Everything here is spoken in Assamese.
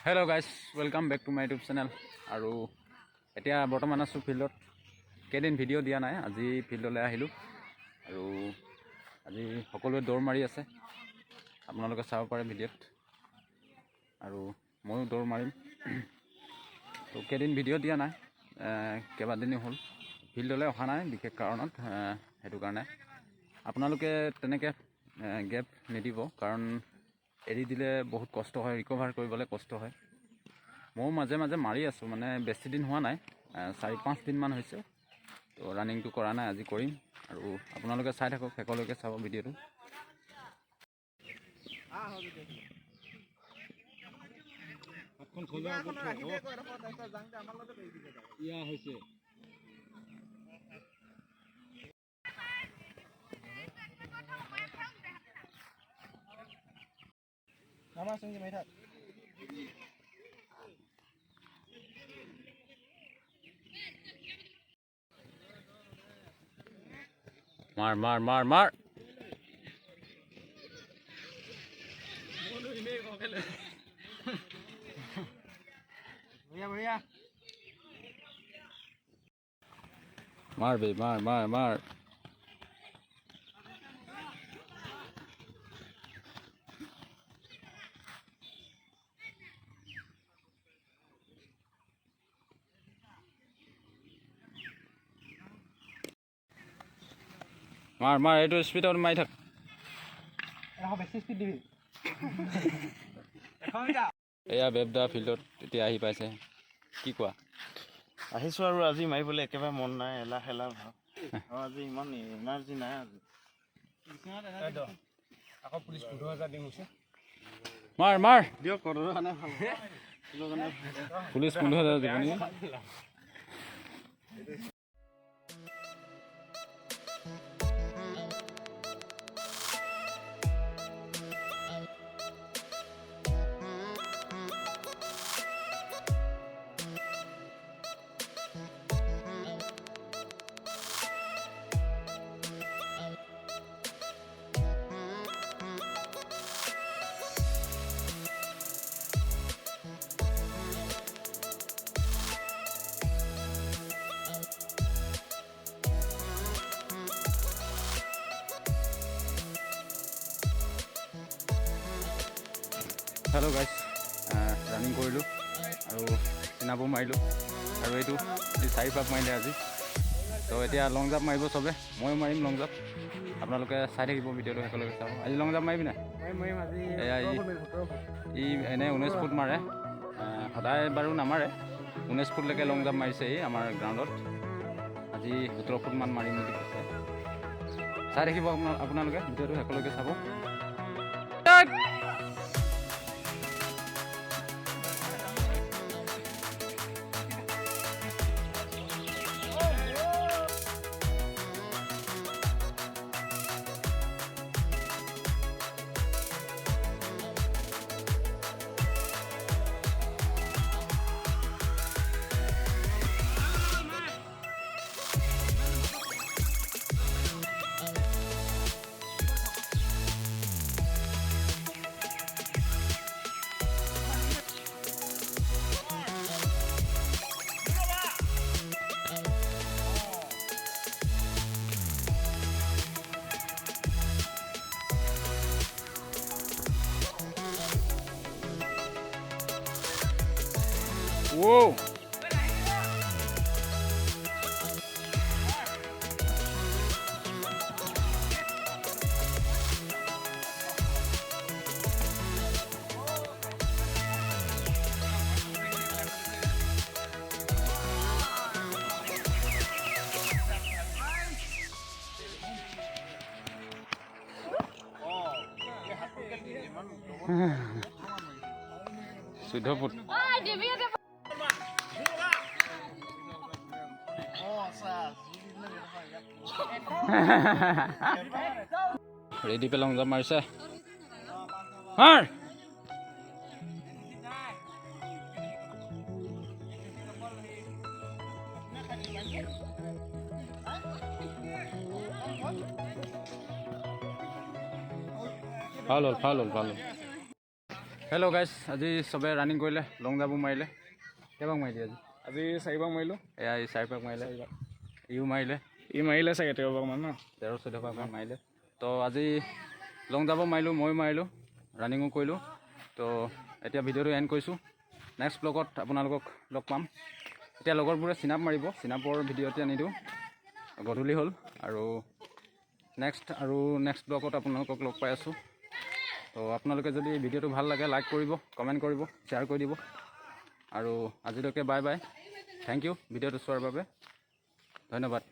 Hello' guys, welcome back to my YouTube channel. আৰু এতিয়া বৰ্তমান আছোঁ ফিল্ডত। কেইদিন ভিডিঅ' দিয়া নাই, আজি ফিল্ডলৈ আহিলোঁ। আৰু আজি সকলোৱে দৌৰ মাৰি আছে, আপোনালোকে চাব পাৰে ভিডিঅ'ত। আৰু ময়ো দৌৰ মাৰিম। তো কেইদিন ভিডিঅ' দিয়া নাই, কেইবাদিনো হ'ল ফিল্ডলৈ অহা নাই বিশেষ কাৰণত। সেইটো কাৰণে আপোনালোকে তেনেকৈ গেপ নিদিব, কাৰণ এৰি দিলে বহুত কষ্ট হয়, ৰিকভাৰ কৰিবলৈ কষ্ট হয়। ময়ো মাজে মাজে মাৰি আছোঁ, মানে বেছি দিন হোৱা নাই, 4-5 দিনমান হৈছে। তো ৰানিংটো কৰা নাই, আজি কৰিম। আৰু আপোনালোকে চাই থাকক, শেষলৈকে চাব ভিডিঅ'টো। মাৰ মাৰ মাৰ মাৰ মাৰ বে মাৰ মাৰ মাৰ। মাৰ মাৰ, এইটো স্পীডত মাৰি থাক। এয়া বেবদা ফিল্ডত এতিয়া আহি পাইছে, কি কোৱা? আহিছোঁ আৰু আজি মাৰিবলৈ একেবাৰে মন নাই, এলাহ ভাৱ। আজি ইমান এনাৰ্জি নাই আজি। আকৌ পুলিচ 15,000 দিম হৈছে। মাৰ মাৰ দিয়ক, কদৰৰ কাৰণে ভাল। পুলিচ 15,000 দিব নেকি? হেল্ল' গাইজ, ৰানিং কৰিলোঁ আৰু চিনাবোৰ মাৰিলোঁ। আৰু এইটো 4 পাক মাৰিলে আজি। তো এতিয়া লং জাম্প মাৰিব চবে, ময়ো মাৰিম লং জাম্প। আপোনালোকে চাই থাকিব ভিডিঅ'টো, শেষলৈকে চাব। আজি লং জাম্প মাৰিবি নাই? এয়া ই এনেই 19 ফুট মাৰে, সদায় বাৰু নামাৰে। 19 ফুটলৈকে লং জাম্প মাৰিছে এই আমাৰ গ্ৰাউণ্ডত। আজি 17 ফুটমান মাৰিম বুলি কৈছে। চাই থাকিব আপোনালোকে ভিডিঅ'টো, শেষলৈকে চাব। Whoa! Sudah put. Ready pe long jump marse. Mar. Foul. Hello' guys, আজি চবে ৰানিং কৰিলে, লং জাম্প মাৰিলে। কেইপাক মাৰিলি আজি? আজি 4 পাক মাৰিলোঁ। এয়া 4 পাক মাৰিলে। ইও মাৰিলে, ই মাৰিলে চাগে 13 পাকমান ন? 13-14 পাকমান মাৰিলে। তো আজি লং জাম্পো মাৰিলোঁ, ময়ো মাৰিলোঁ, ৰানিঙো কৰিলোঁ। তো এতিয়া ভিডিঅ'টো এণ্ড কৰিছোঁ। নেক্সট ব্লগত আপোনালোকক লগ পাম। এতিয়া লগৰবোৰে চিনাপ মাৰিব, চিনাপৰ ভিডিঅ' এতিয়া নিদিওঁ, গধূলি হ'ল। আৰু নেক্সট ব্লগত আপোনালোকক লগ পাই আছোঁ। তো আপোনালোকে যদি ভিডিঅ'টো ভাল লাগে লাইক কৰিব, কমেণ্ট কৰিব, শ্বেয়াৰ কৰি দিব। আৰু আজিলৈকে বাই বাই, থেংক ইউ ভিডিঅ'টো চোৱাৰ বাবে, ধন্যবাদ।